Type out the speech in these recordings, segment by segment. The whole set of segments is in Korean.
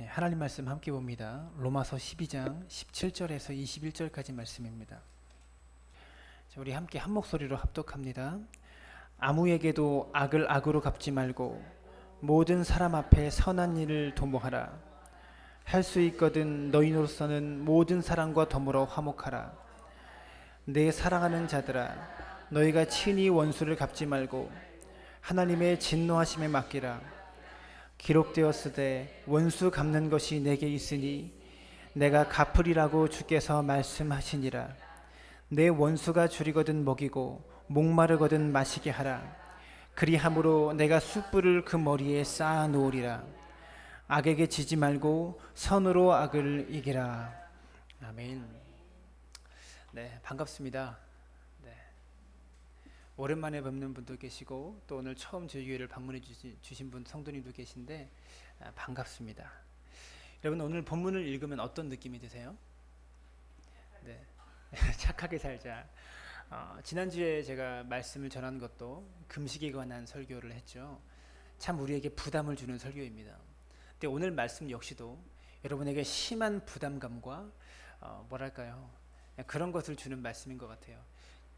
하나님 말씀 함께 봅니다. 로마서 12장 17절에서 21절까지 말씀입니다. 자, 우리 함께 한 목소리로 합독합니다. 아무에게도 악을 악으로 갚지 말고 모든 사람 앞에 선한 일을 도모하라. 할 수 있거든 너희로서는 모든 사람과 더불어 화목하라. 내 사랑하는 자들아, 너희가 친히 원수를 갚지 말고 하나님의 진노하심에 맡기라. 기록되었으되 원수 갚는 것이 내게 있으니 내가 갚으리라고 주께서 말씀하시니라. 내 원수가 줄이거든 먹이고 목마르거든 마시게 하라. 그리함으로 내가 숯불을 그 머리에 쌓아 놓으리라. 악에게 지지 말고 선으로 악을 이기라. 아멘. 네, 반갑습니다. 네, 오랜만에 뵙는 분도 계시고 또 오늘 처음 저희 교회를 방문해 주신 분 성도님도 계신데 반갑습니다. 여러분, 오늘 본문을 읽으면 어떤 느낌이 드세요? 네, 착하게 살자. 지난주에 제가 말씀을 전한 것도 금식에 관한 설교를 했죠. 참 우리에게 부담을 주는 설교입니다. 근데 오늘 말씀 역시도 여러분에게 심한 부담감과 뭐랄까요, 그런 것을 주는 말씀인 것 같아요.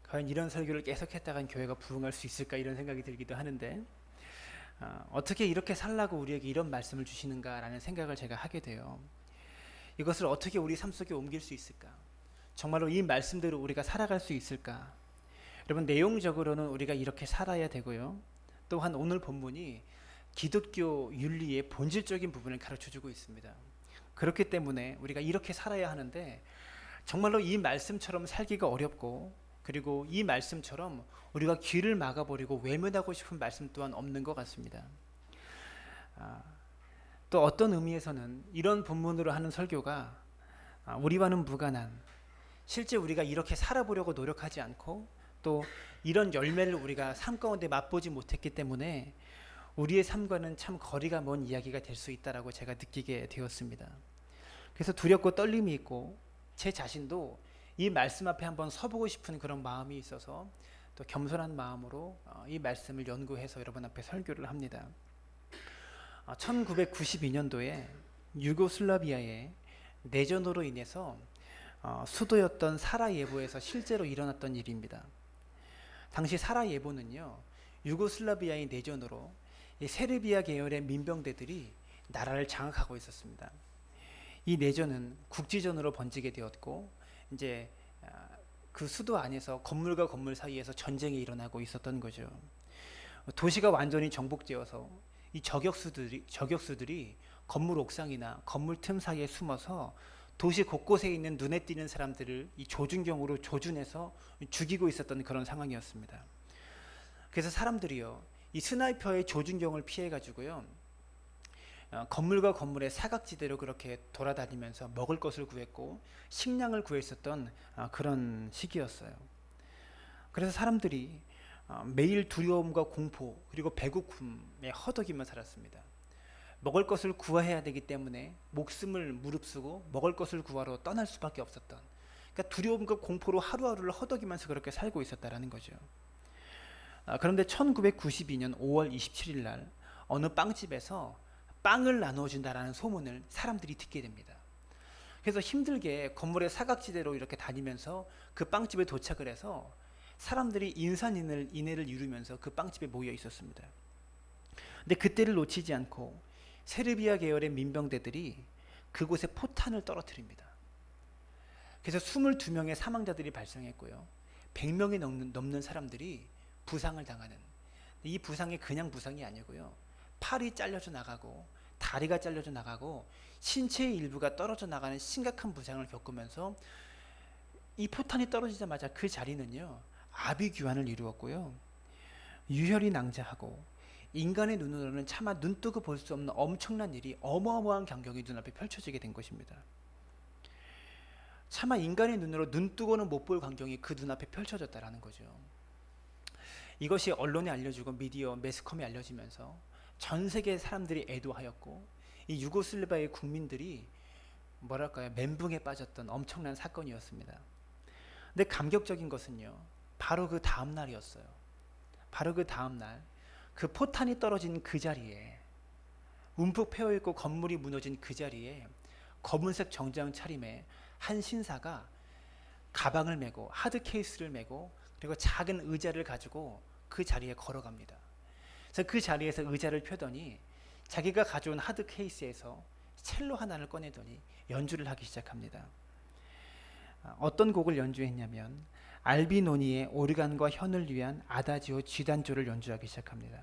과연 이런 설교를 계속했다간 교회가 부흥할 수 있을까, 이런 생각이 들기도 하는데 어떻게 이렇게 살라고 우리에게 이런 말씀을 주시는가라는 생각을 제가 하게 돼요. 이것을 어떻게 우리 삶 속에 옮길 수 있을까? 정말로 이 말씀대로 우리가 살아갈 수 있을까? 여러분, 내용적으로는 우리가 이렇게 살아야 되고요. 또한 오늘 본문이 기독교 윤리의 본질적인 부분을 가르쳐주고 있습니다. 그렇기 때문에 우리가 이렇게 살아야 하는데 정말로 이 말씀처럼 살기가 어렵고, 그리고 이 말씀처럼 우리가 귀를 막아버리고 외면하고 싶은 말씀 또한 없는 것 같습니다. 또 어떤 의미에서는 이런 본문으로 하는 설교가 우리와는 무관한, 실제 우리가 이렇게 살아보려고 노력하지 않고 또 이런 열매를 우리가 삶 가운데 맛보지 못했기 때문에 우리의 삶과는 참 거리가 먼 이야기가 될 수 있다라고 제가 느끼게 되었습니다. 그래서 두렵고 떨림이 있고 제 자신도 이 말씀 앞에 한번 서보고 싶은 그런 마음이 있어서 또 겸손한 마음으로 이 말씀을 연구해서 여러분 앞에 설교를 합니다. 1992년도에 유고슬라비아의 내전으로 인해서 수도였던 사라예보에서 실제로 일어났던 일입니다. 당시 사라예보는요, 유고슬라비아의 내전으로 이 세르비아 계열의 민병대들이 나라를 장악하고 있었습니다. 이 내전은 국지전으로 번지게 되었고, 이제 그 수도 안에서 건물과 건물 사이에서 전쟁이 일어나고 있었던 거죠. 도시가 완전히 정복되어서 이 저격수들이 건물 옥상이나 건물 틈 사이에 숨어서 도시 곳곳에 있는 눈에 띄는 사람들을 이 조준경으로 조준해서 죽이고 있었던 그런 상황이었습니다. 그래서 사람들이요, 이 스나이퍼의 조준경을 피해 가지고요, 건물과 건물의 사각지대로 그렇게 돌아다니면서 먹을 것을 구했고 식량을 구했었던 그런 시기였어요. 그래서 사람들이 매일 두려움과 공포 그리고 배고픔에 허덕이며 살았습니다. 먹을 것을 구해야 되기 때문에 목숨을 무릅쓰고 먹을 것을 구하러 떠날 수밖에 없었던, 그러니까 두려움과 공포로 하루하루를 허덕이면서 그렇게 살고 있었다라는 거죠. 그런데 1992년 5월 27일 날 어느 빵집에서 빵을 나눠준다라는 소문을 사람들이 듣게 됩니다. 그래서 힘들게 건물의 사각지대로 이렇게 다니면서 그 빵집에 도착을 해서 사람들이 인산인해를 이루면서 그 빵집에 모여 있었습니다. 근데 그때를 놓치지 않고 세르비아 계열의 민병대들이 그곳에 포탄을 떨어뜨립니다. 그래서 22명의 사망자들이 발생했고요, 100명이 넘는 사람들이 부상을 당하는, 이 부상이 그냥 부상이 아니고요, 팔이 잘려져 나가고 다리가 잘려져 나가고 신체의 일부가 떨어져 나가는 심각한 부상을 겪으면서 이 포탄이 떨어지자마자 그 자리는요, 아비규환을 이루었고요, 유혈이 낭자하고 인간의 눈으로는 차마 눈뜨고 볼 수 없는 엄청난 일이, 어마어마한 광경이 눈앞에 펼쳐지게 된 것입니다. 차마 인간의 눈으로 눈뜨고는 못 볼 광경이 그 눈앞에 펼쳐졌다라는 거죠. 이것이 언론에 알려지고 미디어, 매스컴에 알려지면서 전 세계 사람들이 애도하였고 이 유고슬라비아의 국민들이 뭐랄까요, 멘붕에 빠졌던 엄청난 사건이었습니다. 근데 감격적인 것은요, 바로 그 다음 날이었어요. 바로 그 다음 날 그 포탄이 떨어진 그 자리에 움푹 패여있고 건물이 무너진 그 자리에 검은색 정장 차림의 한 신사가 가방을 메고 하드 케이스를 메고 그리고 작은 의자를 가지고 그 자리에 걸어갑니다. 그래서 그 자리에서 의자를 펴더니 자기가 가져온 하드 케이스에서 첼로 하나를 꺼내더니 연주를 하기 시작합니다. 어떤 곡을 연주했냐면 알비노니의 오르간과 현을 위한 아다지오 G단조를 연주하기 시작합니다.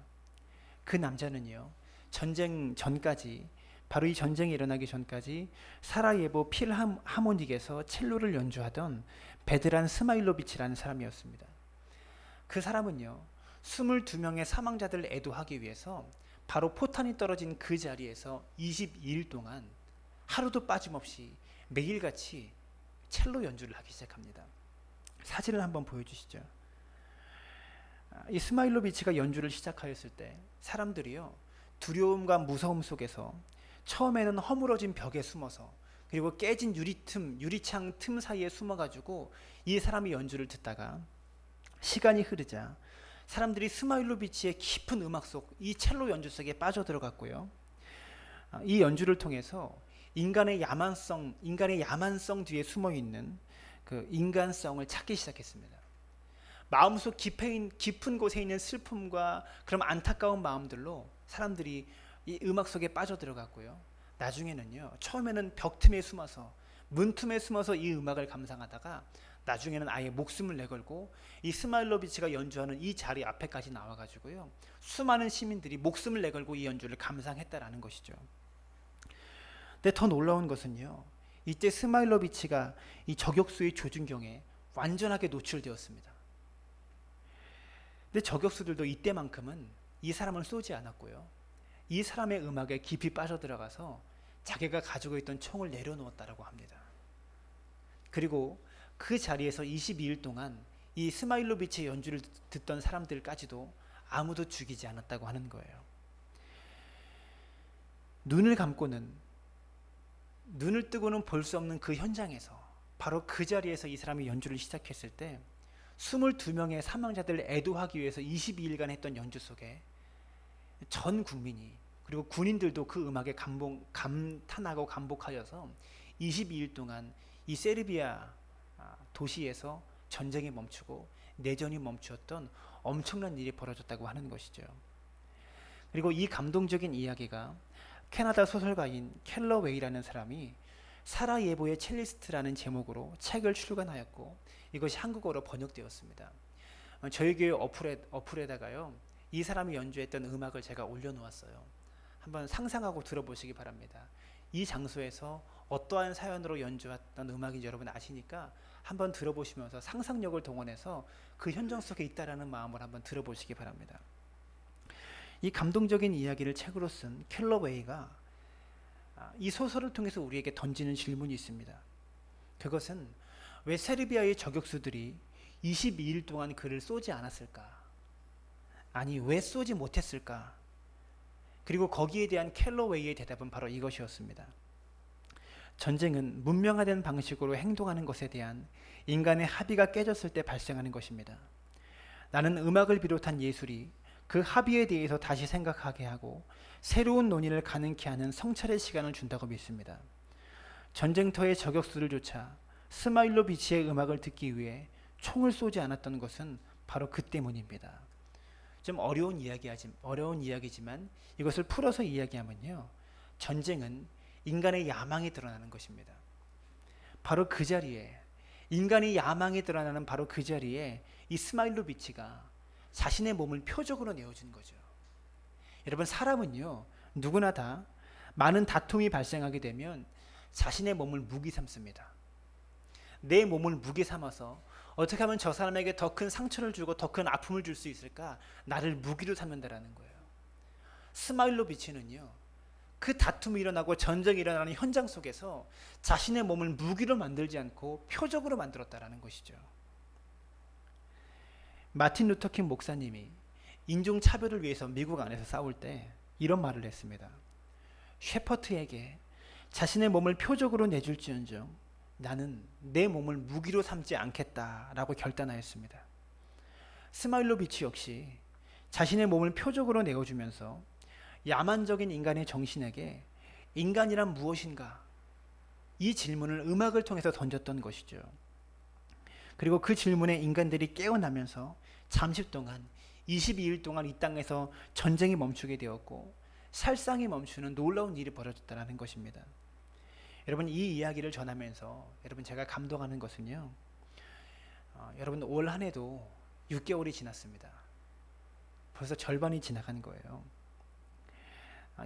그 남자는요, 전쟁 전까지, 바로 이 전쟁이 일어나기 전까지 사라예보 필하모닉에서 첼로를 연주하던 베드란 스마일로비치라는 사람이었습니다. 그 사람은요, 22명의 사망자들을 애도하기 위해서 바로 포탄이 떨어진 그 자리에서 22일 동안 하루도 빠짐없이 매일같이 첼로 연주를 하기 시작합니다. 사진을 한번 보여주시죠. 이 스마일로비치가 연주를 시작하였을 때 사람들이요, 두려움과 무서움 속에서 처음에는 허물어진 벽에 숨어서 그리고 깨진 유리창 틈 사이에 숨어가지고 이 사람이 연주를 듣다가 시간이 흐르자 사람들이 스마일로비치의 깊은 음악 속 이 첼로 연주 속에 빠져들어갔고요. 이 연주를 통해서 인간의 야만성 뒤에 숨어있는 그 인간성을 찾기 시작했습니다. 마음속 깊은 곳에 있는 슬픔과 그런 안타까운 마음들로 사람들이 이 음악 속에 빠져들어갔고요. 나중에는요, 처음에는 벽 틈에 숨어서 문틈에 숨어서 이 음악을 감상하다가 나중에는 아예 목숨을 내걸고 이 스마일로비치가 연주하는 이 자리 앞에까지 나와가지고요, 수많은 시민들이 목숨을 내걸고 이 연주를 감상했다라는 것이죠. 근데 더 놀라운 것은요, 이때 스마일로비치가 이 저격수의 조준경에 완전하게 노출되었습니다. 근데 저격수들도 이때만큼은 이 사람을 쏘지 않았고요, 이 사람의 음악에 깊이 빠져들어가서 자기가 가지고 있던 총을 내려놓았다라고 합니다. 그리고 그 자리에서 22일 동안 이 스마일로비치의 연주를 듣던 사람들까지도 아무도 죽이지 않았다고 하는 거예요. 눈을 뜨고는 볼 수 없는 그 현장에서, 바로 그 자리에서 이 사람이 연주를 시작했을 때 22명의 사망자들을 애도하기 위해서 22일간 했던 연주 속에 전 국민이, 그리고 군인들도 그 음악에 감탄하고 감복하여서 22일 동안 이 세르비아 도시에서 전쟁이 멈추고 내전이 멈추었던 엄청난 일이 벌어졌다고 하는 것이죠. 그리고 이 감동적인 이야기가 캐나다 소설가인 켈러웨이라는 사람이 사라예보의 첼리스트라는 제목으로 책을 출간하였고 이것이 한국어로 번역되었습니다. 저희 교회 어플에다가요, 이 사람이 연주했던 음악을 제가 올려놓았어요. 한번 상상하고 들어보시기 바랍니다. 이 장소에서 어떠한 사연으로 연주했던 음악인지 여러분 아시니까 한번 들어보시면서 상상력을 동원해서 그 현장 속에 있다라는 마음을 한번 들어보시기 바랍니다. 이 감동적인 이야기를 책으로 쓴 켈러웨이가 이 소설을 통해서 우리에게 던지는 질문이 있습니다. 그것은 왜 세르비아의 저격수들이 22일 동안 그를 쏘지 않았을까? 아니, 왜 쏘지 못했을까? 그리고 거기에 대한 켈러웨이의 대답은 바로 이것이었습니다. 전쟁은 문명화된 방식으로 행동하는 것에 대한 인간의 합의가 깨졌을 때 발생하는 것입니다. 나는 음악을 비롯한 예술이 그 합의에 대해서 다시 생각하게 하고 새로운 논의를 가능케 하는 성찰의 시간을 준다고 믿습니다. 전쟁터의 저격수를 쫓아 스마일로비치의 음악을 듣기 위해 총을 쏘지 않았던 것은 바로 그 때문입니다. 좀 어려운 이야기지만 이것을 풀어서 이야기하면요, 전쟁은 인간의 야망이 드러나는 것입니다. 바로 그 자리에, 인간의 야망이 드러나는 바로 그 자리에 이 스마일로비치가 자신의 몸을 표적으로 내어준 거죠. 여러분, 사람은요, 누구나 다 많은 다툼이 발생하게 되면 자신의 몸을 무기 삼습니다. 내 몸을 무기 삼아서 어떻게 하면 저 사람에게 더 큰 상처를 주고 더 큰 아픔을 줄 수 있을까? 나를 무기로 삼는다라는 거예요. 스마일로비치는요, 그 다툼이 일어나고 전쟁이 일어나는 현장 속에서 자신의 몸을 무기로 만들지 않고 표적으로 만들었다라는 것이죠. 마틴 루터킹 목사님이 인종차별을 위해서 미국 안에서 싸울 때 이런 말을 했습니다. 셰퍼트에게 자신의 몸을 표적으로 내줄지언정 나는 내 몸을 무기로 삼지 않겠다라고 결단하였습니다. 스마일로비치 역시 자신의 몸을 표적으로 내어주면서 야만적인 인간의 정신에게 인간이란 무엇인가? 이 질문을 음악을 통해서 던졌던 것이죠. 그리고 그 질문에 인간들이 깨어나면서 잠시 동안 22일 동안 이 땅에서 전쟁이 멈추게 되었고 살상이 멈추는 놀라운 일이 벌어졌다는 것입니다. 여러분, 이 이야기를 전하면서 여러분 제가 감동하는 것은요, 여러분 올 한 해도 6개월이 지났습니다. 벌써 절반이 지나간 거예요.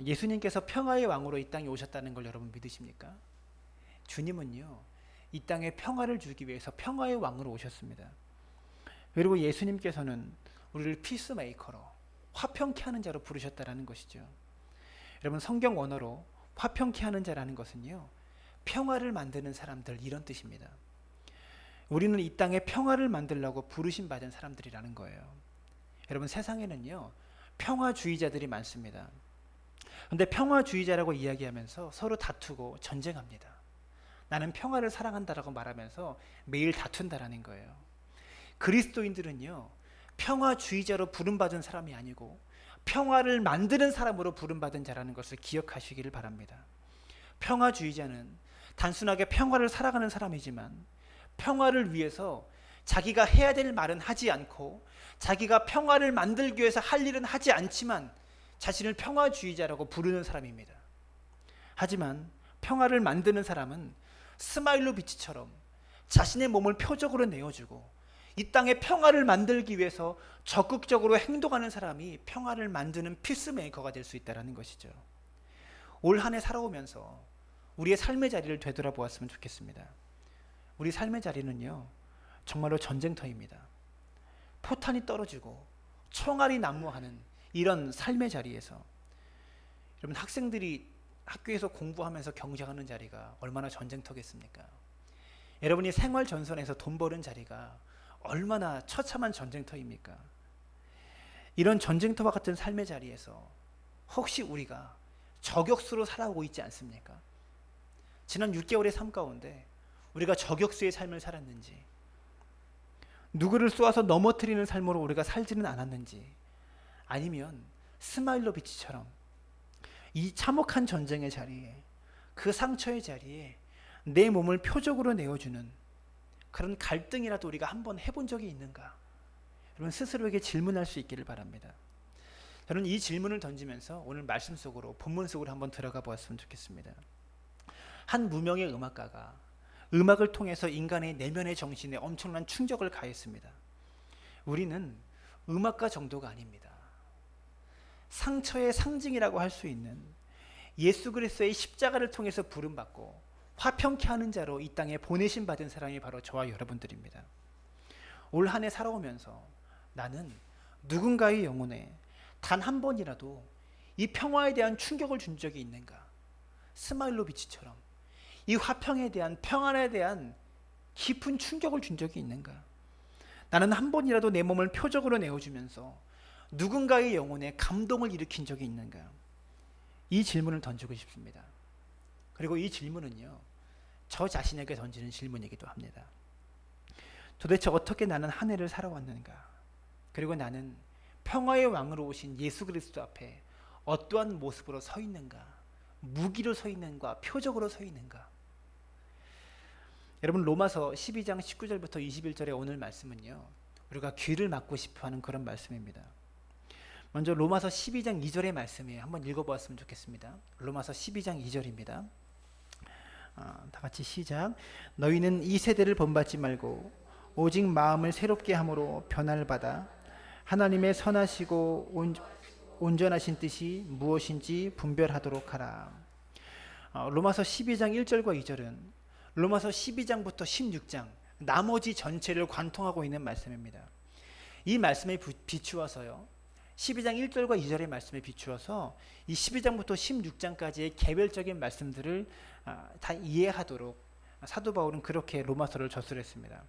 예수님께서 평화의 왕으로 이 땅에 오셨다는 걸 여러분 믿으십니까? 주님은요, 이 땅에 평화를 주기 위해서 평화의 왕으로 오셨습니다. 그리고 예수님께서는 우리를 피스메이커로, 화평케 하는 자로 부르셨다라는 것이죠. 여러분, 성경 원어로 화평케 하는 자라는 것은요, 평화를 만드는 사람들, 이런 뜻입니다. 우리는 이 땅에 평화를 만들려고 부르심 받은 사람들이라는 거예요. 여러분, 세상에는요, 평화주의자들이 많습니다. 그런데 평화주의자라고 이야기하면서 서로 다투고 전쟁합니다. 나는 평화를 사랑한다라고 말하면서 매일 다툰다라는 거예요. 그리스도인들은요, 평화주의자로 부름받은 사람이 아니고 평화를 만드는 사람으로 부름받은 자라는 것을 기억하시기를 바랍니다. 평화주의자는 단순하게 평화를 살아가는 사람이지만 평화를 위해서 자기가 해야 될 말은 하지 않고 자기가 평화를 만들기 위해서 할 일은 하지 않지만 자신을 평화주의자라고 부르는 사람입니다. 하지만 평화를 만드는 사람은 스마일로 비치처럼 자신의 몸을 표적으로 내어주고 이 땅에 평화를 만들기 위해서 적극적으로 행동하는 사람이 평화를 만드는 피스메이커가 될 수 있다는 것이죠. 올 한 해 살아오면서 우리의 삶의 자리를 되돌아보았으면 좋겠습니다. 우리 삶의 자리는요, 정말로 전쟁터입니다. 포탄이 떨어지고 총알이 난무하는 이런 삶의 자리에서 여러분, 학생들이 학교에서 공부하면서 경쟁하는 자리가 얼마나 전쟁터겠습니까? 여러분이 생활 전선에서 돈 버는 자리가 얼마나 처참한 전쟁터입니까? 이런 전쟁터와 같은 삶의 자리에서 혹시 우리가 저격수로 살아오고 있지 않습니까? 지난 6개월의 삶 가운데 우리가 저격수의 삶을 살았는지, 누구를 쏘아서 넘어뜨리는 삶으로 우리가 살지는 않았는지, 아니면 스마일로 비치처럼 이 참혹한 전쟁의 자리에, 그 상처의 자리에 내 몸을 표적으로 내어주는 그런 갈등이라도 우리가 한번 해본 적이 있는가? 여러분, 스스로에게 질문할 수 있기를 바랍니다. 저는 이 질문을 던지면서 오늘 말씀 속으로, 본문 속으로 한번 들어가 보았으면 좋겠습니다. 한 무명의 음악가가 음악을 통해서 인간의 내면의 정신에 엄청난 충격을 가했습니다. 우리는 음악가 정도가 아닙니다. 상처의 상징이라고 할 수 있는 예수 그리스도의 십자가를 통해서 부름받고 화평케 하는 자로 이 땅에 보내심 받은 사람이 바로 저와 여러분들입니다. 올 한 해 살아오면서 나는 누군가의 영혼에 단 한 번이라도 이 평화에 대한 충격을 준 적이 있는가? 스마일로 비치처럼 이 화평에 대한, 평안에 대한 깊은 충격을 준 적이 있는가? 나는 한 번이라도 내 몸을 표적으로 내어주면서 누군가의 영혼에 감동을 일으킨 적이 있는가? 이 질문을 던지고 싶습니다. 그리고 이 질문은요, 저 자신에게 던지는 질문이기도 합니다. 도대체 어떻게 나는 한 해를 살아왔는가? 그리고 나는 평화의 왕으로 오신 예수 그리스도 앞에 어떠한 모습으로 서 있는가? 무기로 서 있는가? 표적으로 서 있는가? 여러분, 로마서 12장 19절부터 21절의 오늘 말씀은요, 우리가 귀를 막고 싶어하는 그런 말씀입니다. 먼저 로마서 12장 2절의 말씀에 한번 읽어보았으면 좋겠습니다. 로마서 12장 2절입니다. 다 같이 시작. 너희는 이 세대를 본받지 말고 오직 마음을 새롭게 함으로 변화를 받아 하나님의 선하시고 온전하신 뜻이 무엇인지 분별하도록 하라. 로마서 12장 1절과 2절은 로마서 12장부터 16장 나머지 전체를 관통하고 있는 말씀입니다. 이 말씀에 비추어서요, 12장 1절과 2절의 말씀에 비추어서 이 12장부터 16장까지의 개별적인 말씀들을 다 이해하도록 사도 바울은 그렇게 로마서를 저술했습니다.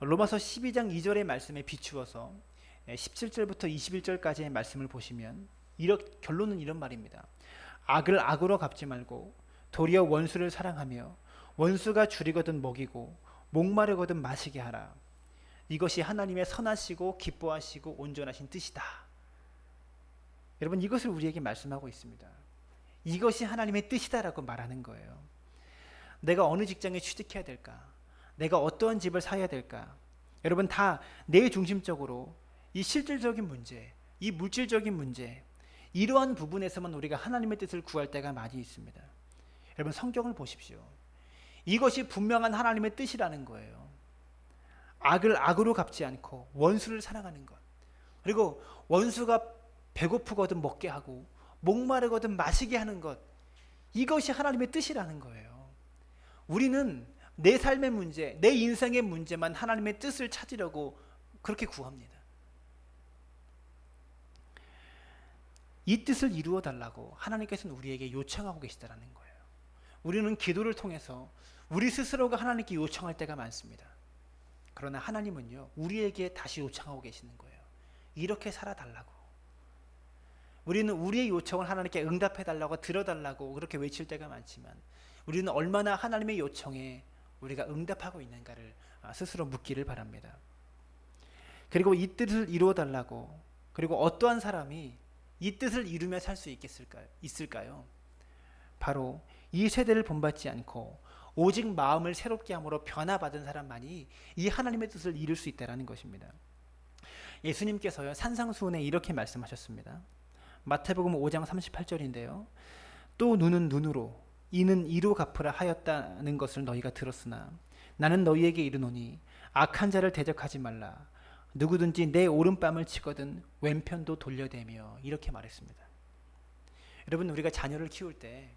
로마서 12장 2절의 말씀에 비추어서 17절부터 21절까지의 말씀을 보시면 결론은 이런 말입니다. 악을 악으로 갚지 말고 도리어 원수를 사랑하며 원수가 줄이거든 먹이고 목마르거든 마시게 하라. 이것이 하나님의 선하시고 기뻐하시고 온전하신 뜻이다. 여러분, 이것을 우리에게 말씀하고 있습니다. 이것이 하나님의 뜻이다라고 말하는 거예요. 내가 어느 직장에 취직해야 될까? 내가 어떠한 집을 사야 될까? 여러분, 다 내 중심적으로 이 실질적인 문제, 이 물질적인 문제, 이러한 부분에서만 우리가 하나님의 뜻을 구할 때가 많이 있습니다. 여러분, 성경을 보십시오. 이것이 분명한 하나님의 뜻이라는 거예요. 악을 악으로 갚지 않고 원수를 사랑하는 것. 그리고 원수가 배고프거든 먹게 하고 목마르거든 마시게 하는 것. 이것이 하나님의 뜻이라는 거예요. 우리는 내 삶의 문제, 내 인생의 문제만 하나님의 뜻을 찾으려고 그렇게 구합니다. 이 뜻을 이루어 달라고 하나님께서는 우리에게 요청하고 계시다라는 거예요. 우리는 기도를 통해서 우리 스스로가 하나님께 요청할 때가 많습니다. 그러나 하나님은요, 우리에게 다시 요청하고 계시는 거예요. 이렇게 살아달라고. 우리는 우리의 요청을 하나님께 응답해달라고, 들어달라고 그렇게 외칠 때가 많지만, 우리는 얼마나 하나님의 요청에 우리가 응답하고 있는가를 스스로 묻기를 바랍니다. 그리고 이 뜻을 이루어 달라고, 그리고 어떠한 사람이 이 뜻을 이루며 살 수 있을까요? 바로 이 세대를 본받지 않고 오직 마음을 새롭게 함으로 변화받은 사람만이 이 하나님의 뜻을 이룰 수 있다는 것입니다. 예수님께서요, 산상수훈에 이렇게 말씀하셨습니다. 마태복음 5장 38절인데요. 또 눈은 눈으로, 이는 이로 갚으라 하였다는 것을 너희가 들었으나 나는 너희에게 이르노니 악한 자를 대적하지 말라. 누구든지 내 오른뺨을 치거든 왼편도 돌려대며, 이렇게 말했습니다. 여러분, 우리가 자녀를 키울 때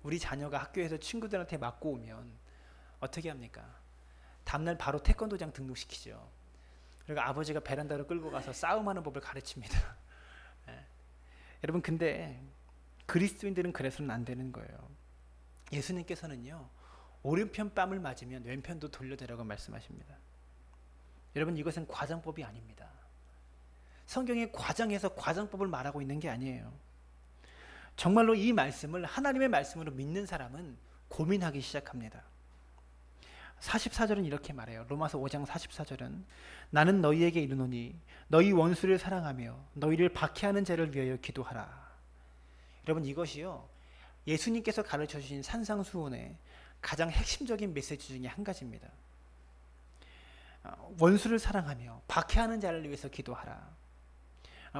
우리 자녀가 학교에서 친구들한테 맞고 오면 어떻게 합니까? 다음날 바로 태권도장 등록시키죠. 그리고 아버지가 베란다로 끌고 가서 싸움하는 법을 가르칩니다. 네. 여러분, 근데 그리스도인들은 그래서는 안 되는 거예요. 예수님께서는요, 오른편 뺨을 맞으면 왼편도 돌려대라고 말씀하십니다. 여러분, 이것은 과장법이 아닙니다. 성경의 과장에서 과장법을 말하고 있는 게 아니에요. 정말로 이 말씀을 하나님의 말씀으로 믿는 사람은 고민하기 시작합니다. 44절은 이렇게 말해요. 로마서 5장 44절은 나는 너희에게 이르노니 너희 원수를 사랑하며 너희를 박해하는 자를 위하여 기도하라. 여러분, 이것이요, 예수님께서 가르쳐 주신 산상수훈의 가장 핵심적인 메시지 중에 한 가지입니다. 원수를 사랑하며 박해하는 자를 위해서 기도하라.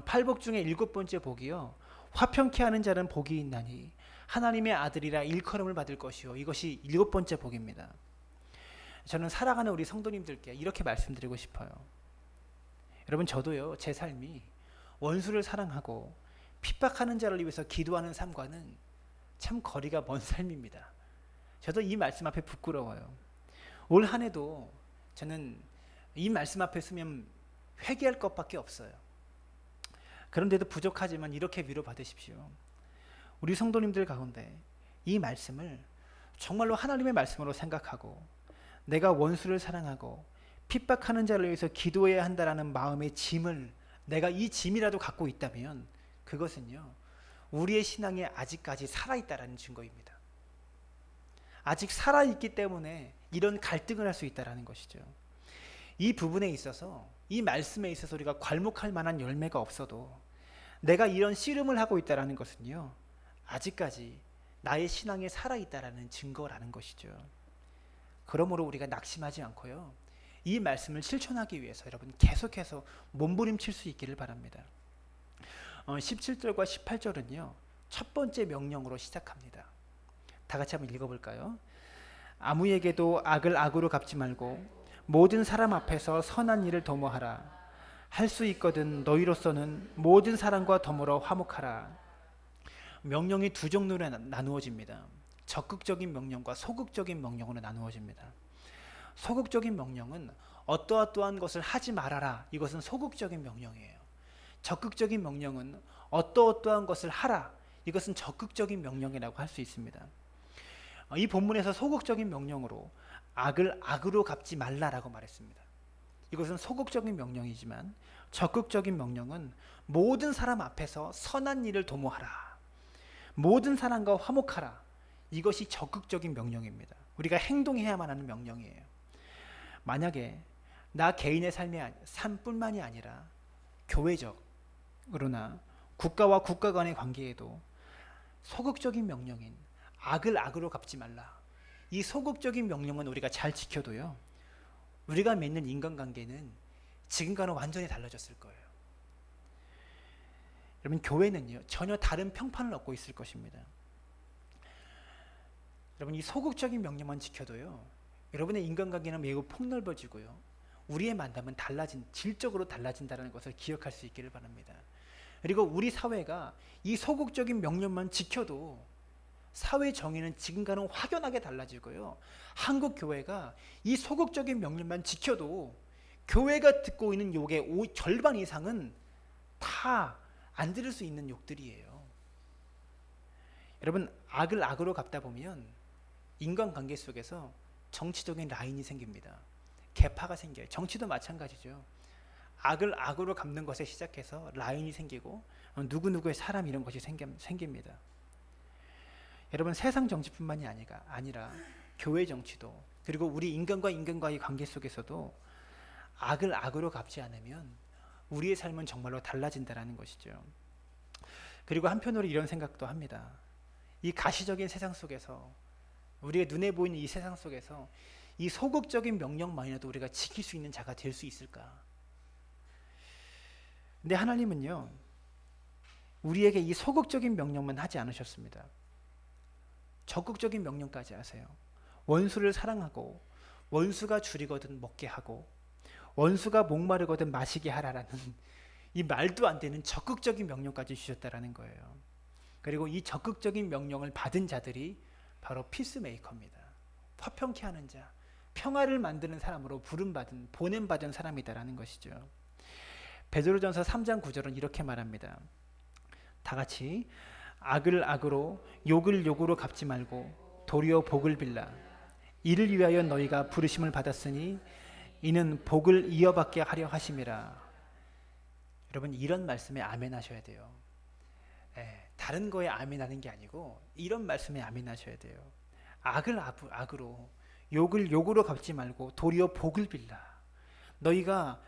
팔복 중에 7번째 복이요, 화평케 하는 자는 복이 있나니 하나님의 아들이라 일컬음을 받을 것이요, 이것이 7번째 복입니다. 저는 살아가는 우리 성도님들께 이렇게 말씀드리고 싶어요. 여러분, 저도요, 제 삶이 원수를 사랑하고 핍박하는 자를 위해서 기도하는 삶과는 참 거리가 먼 삶입니다. 저도 이 말씀 앞에 부끄러워요. 올 한 해도 저는 이 말씀 앞에 서면 회개할 것밖에 없어요. 그런데도 부족하지만 이렇게 위로받으십시오. 우리 성도님들 가운데 이 말씀을 정말로 하나님의 말씀으로 생각하고 내가 원수를 사랑하고 핍박하는 자를 위해서 기도해야 한다라는 마음의 짐을, 내가 이 짐이라도 갖고 있다면 그것은요, 우리의 신앙이 아직까지 살아있다라는 증거입니다. 아직 살아있기 때문에 이런 갈등을 할 수 있다라는 것이죠. 이 부분에 있어서, 이 말씀에 있어서 우리가 괄목할 만한 열매가 없어도 내가 이런 씨름을 하고 있다라는 것은요, 아직까지 나의 신앙에 살아있다라는 증거라는 것이죠. 그러므로 우리가 낙심하지 않고요, 이 말씀을 실천하기 위해서 여러분 계속해서 몸부림칠 수 있기를 바랍니다. 17절과 18절은요, 첫 번째 명령으로 시작합니다. 다 같이 한번 읽어볼까요? 아무에게도 악을 악으로 갚지 말고 모든 사람 앞에서 선한 일을 도모하라. 할 수 있거든 너희로서는 모든 사람과 더불어 화목하라. 명령이 두 종류로 나누어집니다. 적극적인 명령과 소극적인 명령으로 나누어집니다. 소극적인 명령은 어떠한 것을 하지 말아라. 이것은 소극적인 명령이에요. 적극적인 명령은 어떠한 것을 하라. 이것은 적극적인 명령이라고 할 수 있습니다. 이 본문에서 소극적인 명령으로 악을 악으로 갚지 말라라고 말했습니다. 이것은 소극적인 명령이지만 적극적인 명령은 모든 사람 앞에서 선한 일을 도모하라. 모든 사람과 화목하라. 이것이 적극적인 명령입니다. 우리가 행동해야만 하는 명령이에요. 만약에 나 개인의 삶뿐만이 아니라 교회적, 그러나 국가와 국가 간의 관계에도 소극적인 명령인 악을 악으로 갚지 말라. 이 소극적인 명령은 우리가 잘 지켜도요, 우리가 맺는 인간관계는 지금과는 완전히 달라졌을 거예요. 여러분, 교회는요 전혀 다른 평판을 얻고 있을 것입니다. 여러분, 이 소극적인 명령만 지켜도요, 여러분의 인간관계는 매우 폭넓어지고요, 우리의 만남은 질적으로 달라진다는 것을 기억할 수 있기를 바랍니다. 그리고 우리 사회가 이 소극적인 명령만 지켜도 사회 정의는 지금과는 확연하게 달라지고요, 한국 교회가 이 소극적인 명령만 지켜도 교회가 듣고 있는 욕의 절반 이상은 다 안 들을 수 있는 욕들이에요. 여러분, 악을 악으로 갚다 보면 인간관계 속에서 정치적인 라인이 생깁니다. 계파가 생겨요. 정치도 마찬가지죠. 악을 악으로 갚는 것에 시작해서 라인이 생기고 누구누구의 사람 이런 것이 생깁니다. 여러분, 세상 정치뿐만이 아니라 교회 정치도, 그리고 우리 인간과 인간과의 관계 속에서도 악을 악으로 갚지 않으면 우리의 삶은 정말로 달라진다는 것이죠. 그리고 한편으로 이런 생각도 합니다. 이 가시적인 세상 속에서, 우리의 눈에 보이는 이 세상 속에서 이 소극적인 명령만이라도 우리가 지킬 수 있는 자가 될 수 있을까? 근데 하나님은요, 우리에게 이 소극적인 명령만 하지 않으셨습니다. 적극적인 명령까지 하세요. 원수를 사랑하고, 원수가 줄이거든 먹게 하고, 원수가 목마르거든 마시게 하라라는 이 말도 안 되는 적극적인 명령까지 주셨다라는 거예요. 그리고 이 적극적인 명령을 받은 자들이 바로 피스메이커입니다. 화평케 하는 자, 평화를 만드는 사람으로 보냄받은 사람이다라는 것이죠. 베드로전서 3장 9절은 이렇게 말합니다. 다 같이, 악을 악으로 욕을 욕으로 갚지 말고 도리어 복을 빌라. 이를 위하여 너희가 부르심을 받았으니 이는 복을 이어받게 하려 하심이라. 여러분, 이런 말씀에 아멘 하셔야 돼요. 다른 거에 아멘 하는 게 아니고 이런 말씀에 아멘 하셔야 돼요. 악을 악으로, 욕을 욕으로 갚지 말고 도리어 복을 빌라. 너희가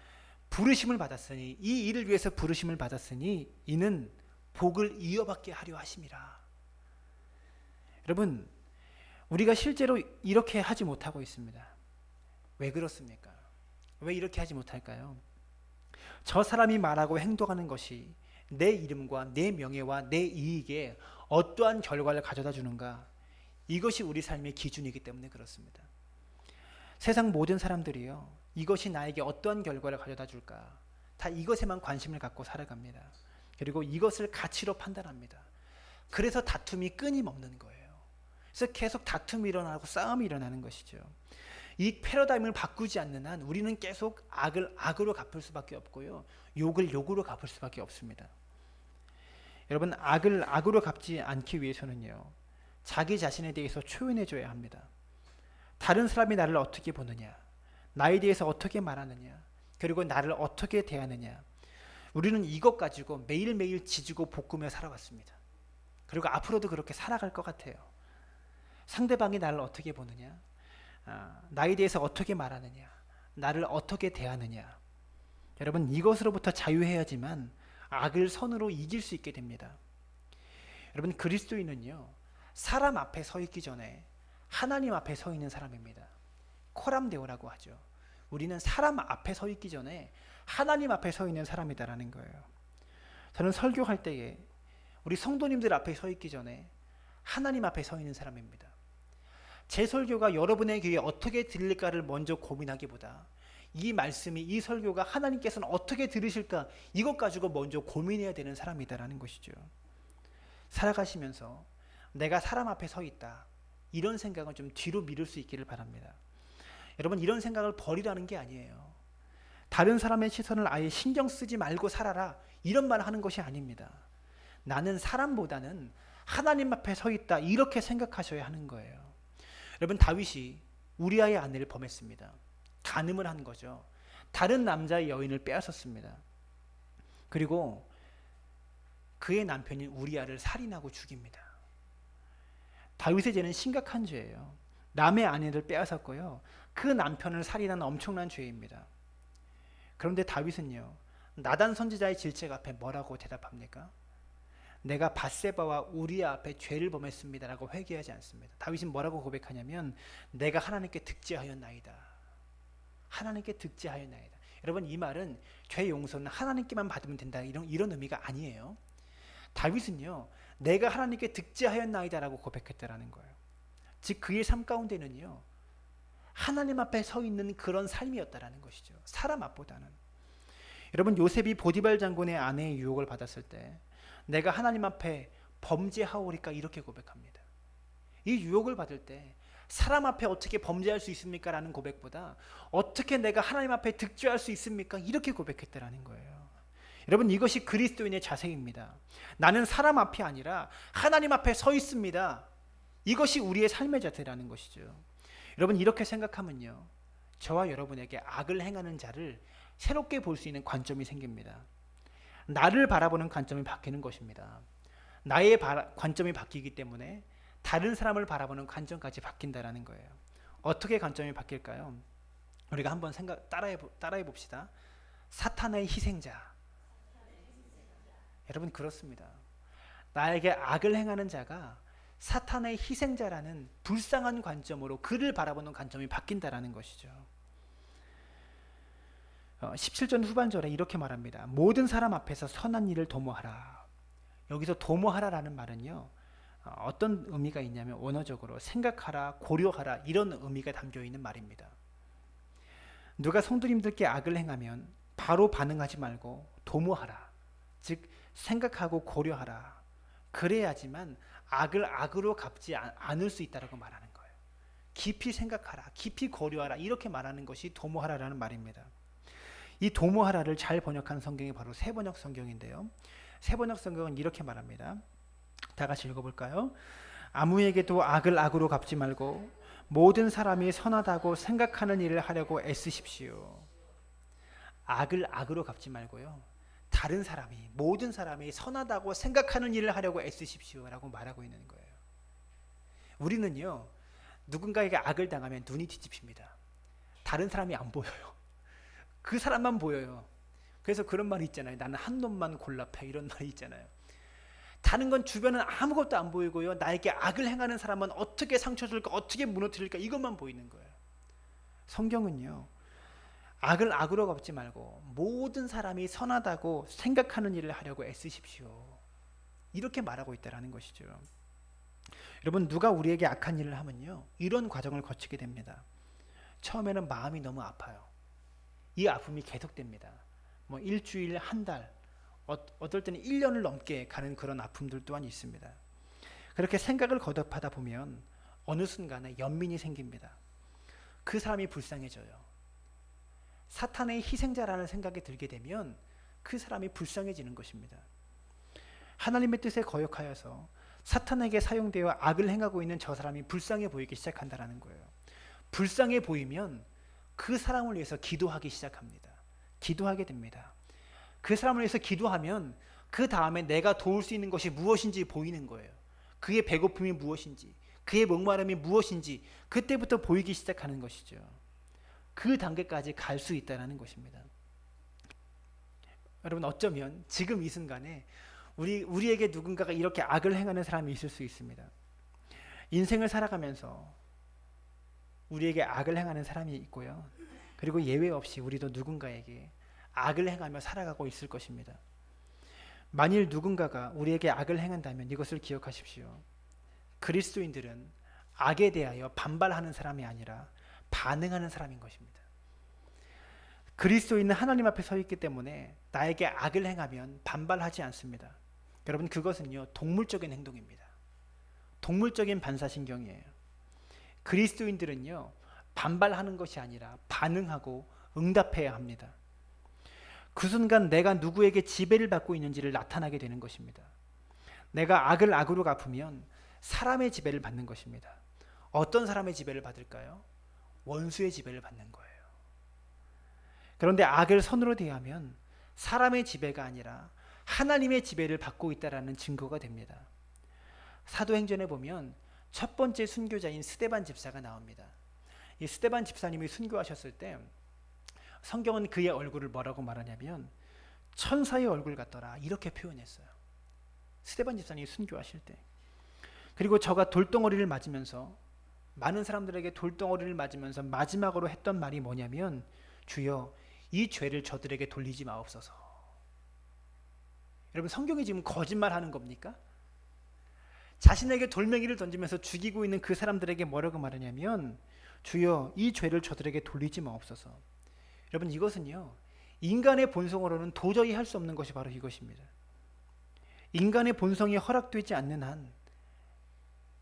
부르심을 받았으니, 이 일을 위해서 부르심을 받았으니 이는 복을 이어받게 하려 하심이라. 여러분, 우리가 실제로 이렇게 하지 못하고 있습니다. 왜 그렇습니까? 왜 이렇게 하지 못할까요? 저 사람이 말하고 행동하는 것이 내 이름과 내 명예와 내 이익에 어떠한 결과를 가져다 주는가, 이것이 우리 삶의 기준이기 때문에 그렇습니다. 세상 모든 사람들이요, 이것이 나에게 어떠한 결과를 가져다 줄까, 다 이것에만 관심을 갖고 살아갑니다. 그리고 이것을 가치로 판단합니다. 그래서 다툼이 끊임없는 거예요. 그래서 계속 다툼이 일어나고 싸움이 일어나는 것이죠. 이 패러다임을 바꾸지 않는 한 우리는 계속 악을 악으로 갚을 수밖에 없고요, 욕을 욕으로 갚을 수밖에 없습니다. 여러분, 악을 악으로 갚지 않기 위해서는요, 자기 자신에 대해서 초연해 줘야 합니다. 다른 사람이 나를 어떻게 보느냐, 나에 대해서 어떻게 말하느냐, 그리고 나를 어떻게 대하느냐, 우리는 이것 가지고 매일매일 지지고 볶으며 살아왔습니다. 그리고 앞으로도 그렇게 살아갈 것 같아요. 상대방이 나를 어떻게 보느냐, 나에 대해서 어떻게 말하느냐, 나를 어떻게 대하느냐. 여러분, 이것으로부터 자유해야지만 악을 선으로 이길 수 있게 됩니다. 여러분, 그리스도인은요, 사람 앞에 서 있기 전에 하나님 앞에 서 있는 사람입니다. 코람데오라고 하죠. 우리는 사람 앞에 서 있기 전에 하나님 앞에 서 있는 사람이다라는 거예요. 저는 설교할 때에 우리 성도님들 앞에 서 있기 전에 하나님 앞에 서 있는 사람입니다. 제 설교가 여러분의 귀에 어떻게 들릴까를 먼저 고민하기보다 이 말씀이, 이 설교가 하나님께서는 어떻게 들으실까, 이것 가지고 먼저 고민해야 되는 사람이다라는 것이죠. 살아가시면서 내가 사람 앞에 서 있다, 이런 생각은 좀 뒤로 미룰 수 있기를 바랍니다. 여러분, 이런 생각을 버리라는 게 아니에요. 다른 사람의 시선을 아예 신경 쓰지 말고 살아라, 이런 말을 하는 것이 아닙니다. 나는 사람보다는 하나님 앞에 서 있다, 이렇게 생각하셔야 하는 거예요. 여러분, 다윗이 우리아의 아내를 범했습니다. 간음을 한 거죠. 다른 남자의 여인을 빼앗았습니다. 그리고 그의 남편인 우리아를 살인하고 죽입니다. 다윗의 죄는 심각한 죄예요. 남의 아내를 빼앗았고요, 그 남편을 살인한 엄청난 죄입니다. 그런데 다윗은요, 나단 선지자의 질책 앞에 뭐라고 대답합니까? 내가 밧세바와 우리아 앞에 죄를 범했습니다라고 회개하지 않습니다. 다윗은 뭐라고 고백하냐면 내가 하나님께 득죄하였나이다. 하나님께 득죄하였나이다. 여러분, 이 말은 죄 용서는 하나님께만 받으면 된다 이런 의미가 아니에요. 다윗은요, 내가 하나님께 득죄하였나이다라고 고백했다라는 거예요. 즉 그의 삶 가운데는요, 하나님 앞에 서 있는 그런 삶이었다라는 것이죠. 사람 앞보다는. 여러분, 요셉이 보디발 장군의 아내의 유혹을 받았을 때 내가 하나님 앞에 범죄하오리까 이렇게 고백합니다. 이 유혹을 받을 때 사람 앞에 어떻게 범죄할 수 있습니까? 라는 고백보다 어떻게 내가 하나님 앞에 득죄할 수 있습니까? 이렇게 고백했다라는 거예요. 여러분, 이것이 그리스도인의 자세입니다. 나는 사람 앞이 아니라 하나님 앞에 서 있습니다. 이것이 우리의 삶의 자세라는 것이죠. 여러분, 이렇게 생각하면요, 저와 여러분에게 악을 행하는 자를 새롭게 볼 수 있는 관점이 생깁니다. 나를 바라보는 관점이 바뀌는 것입니다. 나의 관점이 바뀌기 때문에 다른 사람을 바라보는 관점까지 바뀐다라는 거예요. 어떻게 관점이 바뀔까요? 우리가 한번 따라해 봅시다. 사탄의 희생자. 여러분, 그렇습니다. 나에게 악을 행하는 자가 사탄의 희생자라는 불쌍한 관점으로 그를 바라보는 관점이 바뀐다라는 것이죠. 17절 후반절에 이렇게 말합니다. 모든 사람 앞에서 선한 일을 도모하라. 여기서 도모하라라는 말은요, 어떤 의미가 있냐면 원어적으로 생각하라, 고려하라 이런 의미가 담겨 있는 말입니다. 누가 성도님들께 악을 행하면 바로 반응하지 말고 도모하라. 즉 생각하고 고려하라. 그래야지만 악을 악으로 갚지 않을 수 있다라고 말하는 거예요. 깊이 생각하라, 깊이 고려하라 이렇게 말하는 것이 도모하라라는 말입니다. 이 도모하라를 잘 번역한 성경이 바로 세번역 성경인데요. 세번역 성경은 이렇게 말합니다. 다 같이 읽어볼까요? 아무에게도 악을 악으로 갚지 말고 모든 사람이 선하다고 생각하는 일을 하려고 애쓰십시오. 악을 악으로 갚지 말고요, 다른 사람이, 모든 사람이 선하다고 생각하는 일을 하려고 애쓰십시오 라고 말하고 있는 거예요. 우리는요, 누군가에게 악을 당하면 눈이 뒤집힙니다. 다른 사람이 안 보여요. 그 사람만 보여요. 그래서 그런 말이 있잖아요. 나는 한 놈만 골라 패, 이런 말이 있잖아요. 다른 건 주변은 아무것도 안 보이고요, 나에게 악을 행하는 사람은 어떻게 상처 줄까, 어떻게 무너뜨릴까 이것만 보이는 거예요. 성경은요, 악을 악으로 갚지 말고 모든 사람이 선하다고 생각하는 일을 하려고 애쓰십시오 이렇게 말하고 있다는 것이죠. 여러분, 누가 우리에게 악한 일을 하면요, 이런 과정을 거치게 됩니다. 처음에는 마음이 너무 아파요. 이 아픔이 계속됩니다. 뭐 일주일, 한 달, 어떨 때는 1년을 넘게 가는 그런 아픔들 또한 있습니다. 그렇게 생각을 거듭하다 보면 어느 순간에 연민이 생깁니다. 그 사람이 불쌍해져요. 사탄의 희생자라는 생각이 들게 되면 그 사람이 불쌍해지는 것입니다. 하나님의 뜻에 거역하여서 사탄에게 사용되어 악을 행하고 있는 저 사람이 불쌍해 보이기 시작한다는 거예요. 불쌍해 보이면 그 사람을 위해서 기도하기 시작합니다. 기도하게 됩니다. 그 사람을 위해서 기도하면 그 다음에 내가 도울 수 있는 것이 무엇인지 보이는 거예요. 그의 배고픔이 무엇인지, 그의 목마름이 무엇인지 그때부터 보이기 시작하는 것이죠. 그 단계까지 갈 수 있다는 것입니다. 여러분, 어쩌면 지금 이 순간에 우리에게 누군가가 이렇게 악을 행하는 사람이 있을 수 있습니다. 인생을 살아가면서 우리에게 악을 행하는 사람이 있고요, 그리고 예외 없이 우리도 누군가에게 악을 행하며 살아가고 있을 것입니다. 만일 누군가가 우리에게 악을 행한다면 이것을 기억하십시오. 그리스도인들은 악에 대하여 반발하는 사람이 아니라 반응하는 사람인 것입니다. 그리스도인은 하나님 앞에 서 있기 때문에 나에게 악을 행하면 반발하지 않습니다. 여러분, 그것은요, 동물적인 행동입니다. 동물적인 반사신경이에요. 그리스도인들은요, 반발하는 것이 아니라 반응하고 응답해야 합니다. 그 순간 내가 누구에게 지배를 받고 있는지를 나타나게 되는 것입니다. 내가 악을 악으로 갚으면 사람의 지배를 받는 것입니다. 어떤 사람의 지배를 받을까요? 원수의 지배를 받는 거예요. 그런데 악을 선으로 대하면 사람의 지배가 아니라 하나님의 지배를 받고 있다라는 증거가 됩니다. 사도행전에 보면 첫 번째 순교자인 스데반 집사가 나옵니다. 이 스데반 집사님이 순교하셨을 때 성경은 그의 얼굴을 뭐라고 말하냐면 천사의 얼굴 같더라 이렇게 표현했어요. 스데반 집사님이 순교하실 때. 그리고 저가 돌덩어리를 맞으면서, 많은 사람들에게 돌덩어리를 맞으면서 마지막으로 했던 말이 뭐냐면, 주여 이 죄를 저들에게 돌리지 마옵소서. 여러분, 성경이 지금 거짓말하는 겁니까? 자신에게 돌멩이를 던지면서 죽이고 있는 그 사람들에게 뭐라고 말하냐면, 주여 이 죄를 저들에게 돌리지 마옵소서. 여러분, 이것은요, 인간의 본성으로는 도저히 할 수 없는 것이 바로 이것입니다. 인간의 본성이 허락되지 않는 한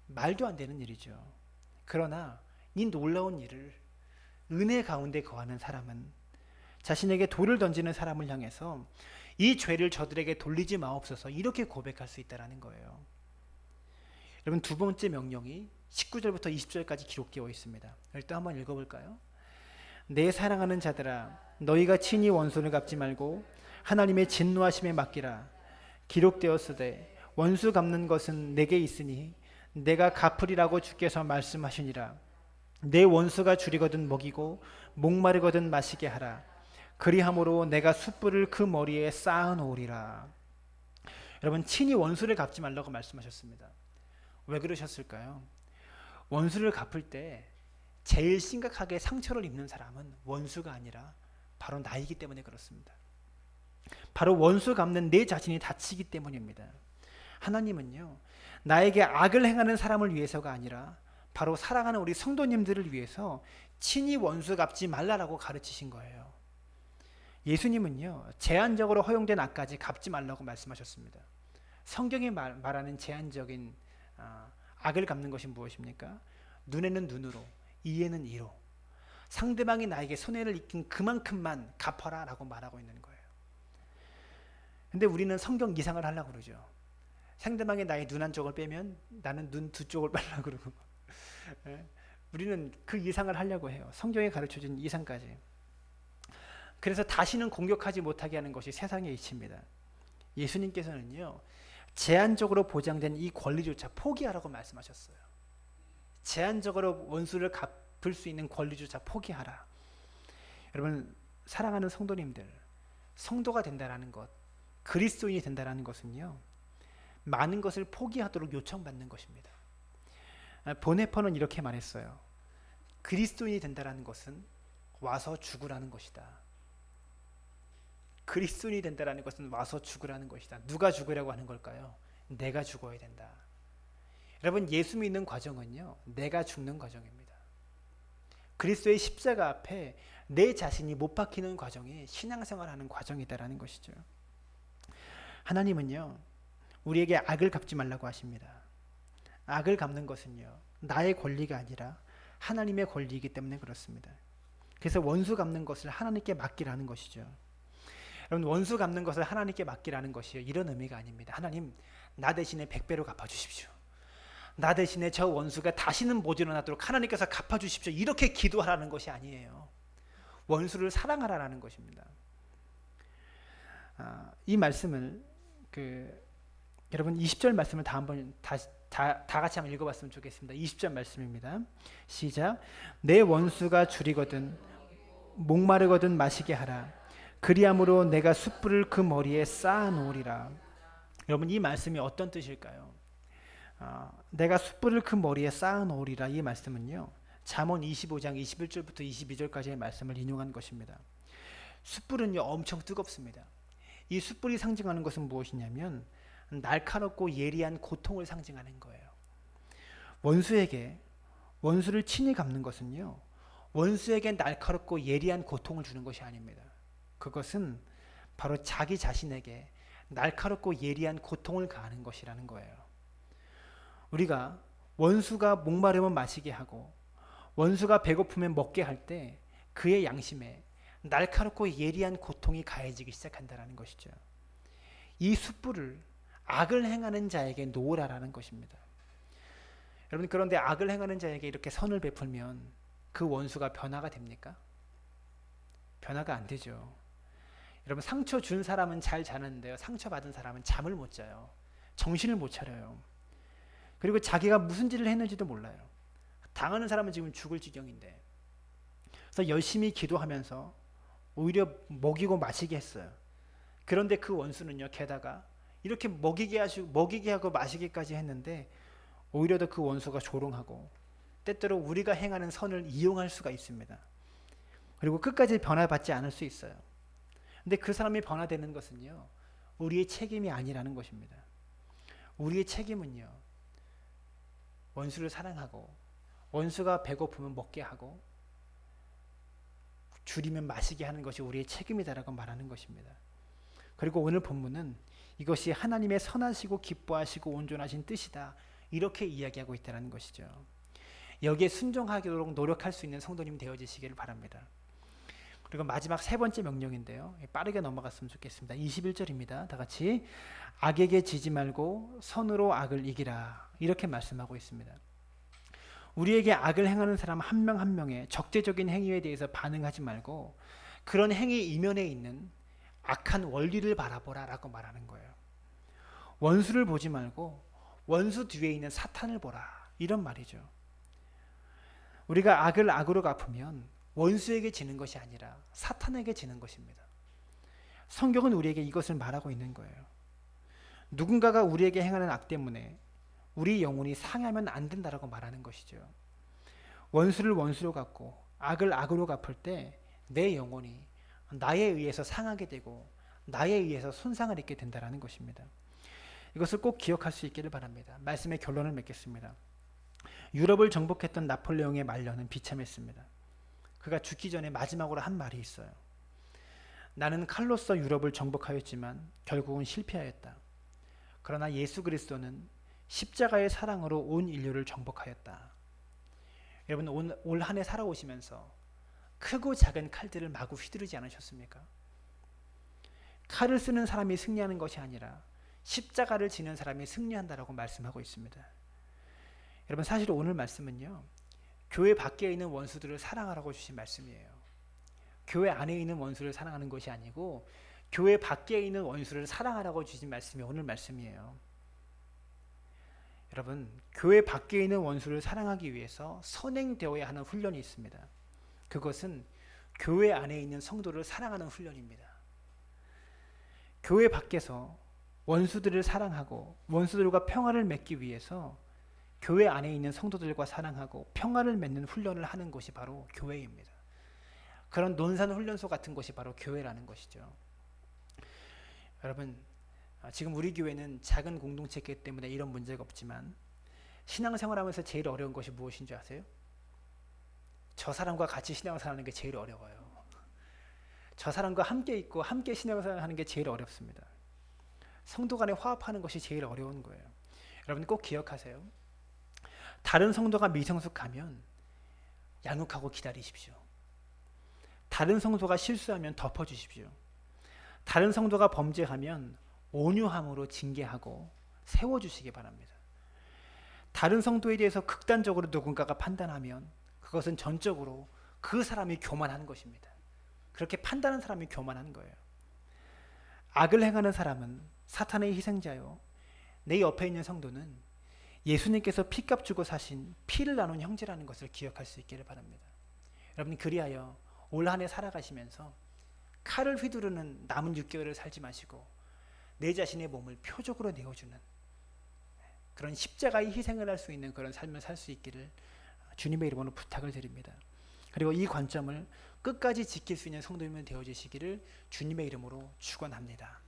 말도 안 되는 일이죠. 그러나 이 놀라운 일을 은혜 가운데 거하는 사람은 자신에게 돌을 던지는 사람을 향해서 이 죄를 저들에게 돌리지 마옵소서, 이렇게 고백할 수 있다는 거예요. 여러분, 두 번째 명령이 19절부터 20절까지 기록되어 있습니다. 일단 한번 읽어볼까요? 내 사랑하는 자들아, 너희가 친히 원수를 갚지 말고 하나님의 진노하심에 맡기라. 기록되었으되 원수 갚는 것은 내게 있으니 내가 갚으리라고 주께서 말씀하시니라. 내 원수가 줄이거든 먹이고 목마르거든 마시게 하라. 그리함으로 내가 숯불을 그 머리에 쌓아 놓으리라. 여러분, 친히 원수를 갚지 말라고 말씀하셨습니다. 왜 그러셨을까요? 원수를 갚을 때 제일 심각하게 상처를 입는 사람은 원수가 아니라 바로 나이기 때문에 그렇습니다. 바로 원수 갚는 내 자신이 다치기 때문입니다. 하나님은요, 나에게 악을 행하는 사람을 위해서가 아니라 바로 사랑하는 우리 성도님들을 위해서 친히 원수 갚지 말라라고 가르치신 거예요. 예수님은요, 제한적으로 허용된 악까지 갚지 말라고 말씀하셨습니다. 성경이 말하는 제한적인 악을 갚는 것이 무엇입니까? 눈에는 눈으로, 이에는 이로, 상대방이 나에게 손해를 입힌 그만큼만 갚아라 라고 말하고 있는 거예요. 근데 우리는 성경 이상을 하려고 그러죠. 상대방이 나의 눈 한쪽을 빼면 나는 눈 두 쪽을 빼려고 그러고 우리는 그 이상을 하려고 해요. 성경에 가르쳐준 이상까지. 그래서 다시는 공격하지 못하게 하는 것이 세상의 이치입니다. 예수님께서는요, 제한적으로 보장된 이 권리조차 포기하라고 말씀하셨어요. 제한적으로 원수를 갚을 수 있는 권리조차 포기하라. 여러분, 사랑하는 성도님들, 성도가 된다라는 것, 그리스도인이 된다라는 것은요, 많은 것을 포기하도록 요청받는 것입니다. 보네퍼는 이렇게 말했어요. 그리스도인이 된다라는 것은 와서 죽으라는 것이다. 그리스도인이 된다라는 것은 와서 죽으라는 것이다. 누가 죽으라고 하는 걸까요? 내가 죽어야 된다. 여러분, 예수 믿는 과정은요, 내가 죽는 과정입니다. 그리스도의 십자가 앞에 내 자신이 못 박히는 과정이 신앙생활하는 과정이다라는 것이죠. 하나님은요, 우리에게 악을 갚지 말라고 하십니다. 악을 갚는 것은요, 나의 권리가 아니라 하나님의 권리이기 때문에 그렇습니다. 그래서 원수 갚는 것을 하나님께 맡기라는 것이죠. 여러분, 원수 갚는 것을 하나님께 맡기라는 것이요, 이런 의미가 아닙니다. 하나님, 나 대신에 100배로 갚아주십시오. 나 대신에 저 원수가 다시는 못 일어나도록 하나님께서 갚아주십시오. 이렇게 기도하라는 것이 아니에요. 원수를 사랑하라는 것입니다. 이 말씀을 여러분 20절 말씀을 다 같이 한번 읽어봤으면 좋겠습니다. 20절 말씀입니다. 시작. 내 원수가 줄이거든 목마르거든 마시게 하라. 그리함으로 내가 숯불을 그 머리에 쌓아 놓으리라. 여러분, 이 말씀이 어떤 뜻일까요? 내가 숯불을 그 머리에 쌓아 놓으리라, 이 말씀은요, 잠언 25장 21절부터 22절까지의 말씀을 인용한 것입니다. 숯불은요, 엄청 뜨겁습니다. 이 숯불이 상징하는 것은 무엇이냐면 날카롭고 예리한 고통을 상징하는 거예요. 원수를 친히 갚는 것은요, 원수에게 날카롭고 예리한 고통을 주는 것이 아닙니다. 그것은 바로 자기 자신에게 날카롭고 예리한 고통을 가하는 것이라는 거예요. 우리가 원수가 목마르면 마시게 하고 원수가 배고프면 먹게 할 때 그의 양심에 날카롭고 예리한 고통이 가해지기 시작한다는 것이죠. 이 숯불을 악을 행하는 자에게 놓으라라는 것입니다. 여러분, 그런데 악을 행하는 자에게 이렇게 선을 베풀면 그 원수가 변화가 됩니까? 변화가 안 되죠. 여러분, 상처 준 사람은 잘 자는데요, 상처받은 사람은 잠을 못 자요. 정신을 못 차려요. 그리고 자기가 무슨 짓을 했는지도 몰라요. 당하는 사람은 지금 죽을 지경인데, 그래서 열심히 기도하면서 오히려 먹이고 마시게 했어요. 그런데 그 원수는요, 게다가 이렇게 먹이게 하고 마시기까지 했는데 오히려 더 그 원수가 조롱하고 때때로 우리가 행하는 선을 이용할 수가 있습니다. 그리고 끝까지 변화받지 않을 수 있어요. 근데 그 사람이 변화되는 것은요, 우리의 책임이 아니라는 것입니다. 우리의 책임은요, 원수를 사랑하고 원수가 배고프면 먹게 하고 줄이면 마시게 하는 것이 우리의 책임이다라고 말하는 것입니다. 그리고 오늘 본문은 이것이 하나님의 선하시고 기뻐하시고 온전하신 뜻이다, 이렇게 이야기하고 있다는 것이죠. 여기에 순종하도록 노력할 수 있는 성도님 되어지시기를 바랍니다. 그리고 마지막 세 번째 명령인데요, 빠르게 넘어갔으면 좋겠습니다. 21절입니다. 다 같이 악에게 지지 말고 선으로 악을 이기라, 이렇게 말씀하고 있습니다. 우리에게 악을 행하는 사람 한 명 한 명의 적대적인 행위에 대해서 반응하지 말고 그런 행위 이면에 있는 악한 원리를 바라보라 라고 말하는 거예요. 원수를 보지 말고 원수 뒤에 있는 사탄을 보라, 이런 말이죠. 우리가 악을 악으로 갚으면 원수에게 지는 것이 아니라 사탄에게 지는 것입니다. 성경은 우리에게 이것을 말하고 있는 거예요. 누군가가 우리에게 행하는 악 때문에 우리 영혼이 상하면 안 된다라고 말하는 것이죠. 원수를 원수로 갚고 악을 악으로 갚을 때 내 영혼이 나에 의해서 상하게 되고 나에 의해서 손상을 입게 된다는 것입니다. 이것을 꼭 기억할 수 있기를 바랍니다. 말씀의 결론을 맺겠습니다. 유럽을 정복했던 나폴레옹의 말년은 비참했습니다. 그가 죽기 전에 마지막으로 한 말이 있어요. 나는 칼로서 유럽을 정복하였지만 결국은 실패하였다. 그러나 예수 그리스도는 십자가의 사랑으로 온 인류를 정복하였다. 여러분, 올 한 해 살아오시면서 크고 작은 칼들을 마구 휘두르지 않으셨습니까? 칼을 쓰는 사람이 승리하는 것이 아니라 십자가를 지는 사람이 승리한다라고 말씀하고 있습니다. 여러분, 사실 오늘 말씀은요, 교회 밖에 있는 원수들을 사랑하라고 주신 말씀이에요. 교회 안에 있는 원수를 사랑하는 것이 아니고 교회 밖에 있는 원수를 사랑하라고 주신 말씀이 오늘 말씀이에요. 여러분, 교회 밖에 있는 원수를 사랑하기 위해서 선행되어야 하는 훈련이 있습니다. 그것은 교회 안에 있는 성도를 사랑하는 훈련입니다. 교회 밖에서 원수들을 사랑하고 원수들과 평화를 맺기 위해서 교회 안에 있는 성도들과 사랑하고 평화를 맺는 훈련을 하는 것이 바로 교회입니다. 그런 논산훈련소 같은 것이 바로 교회라는 것이죠. 여러분, 지금 우리 교회는 작은 공동체이기 때문에 이런 문제가 없지만 신앙생활하면서 제일 어려운 것이 무엇인 줄 아세요? 저 사람과 같이 신앙생활하는 게 제일 어려워요. 저 사람과 함께 있고 함께 신앙생활하는 게 제일 어렵습니다. 성도 간에 화합하는 것이 제일 어려운 거예요. 여러분, 꼭 기억하세요. 다른 성도가 미성숙하면 양육하고 기다리십시오. 다른 성도가 실수하면 덮어주십시오. 다른 성도가 범죄하면 온유함으로 징계하고 세워주시기 바랍니다. 다른 성도에 대해서 극단적으로 누군가가 판단하면 그것은 전적으로 그 사람이 교만한 것입니다. 그렇게 판단하는 사람이 교만한 거예요. 악을 행하는 사람은 사탄의 희생자요, 내 옆에 있는 성도는 예수님께서 피값 주고 사신 피를 나눈 형제라는 것을 기억할 수 있기를 바랍니다. 여러분, 그리하여 올 한 해 살아가시면서 칼을 휘두르는 남은 6개월을 살지 마시고 내 자신의 몸을 표적으로 내어주는 그런 십자가의 희생을 할 수 있는 그런 삶을 살 수 있기를 주님의 이름으로 부탁을 드립니다. 그리고 이 관점을 끝까지 지킬 수 있는 성도님은 되어주시기를 주님의 이름으로 축원합니다.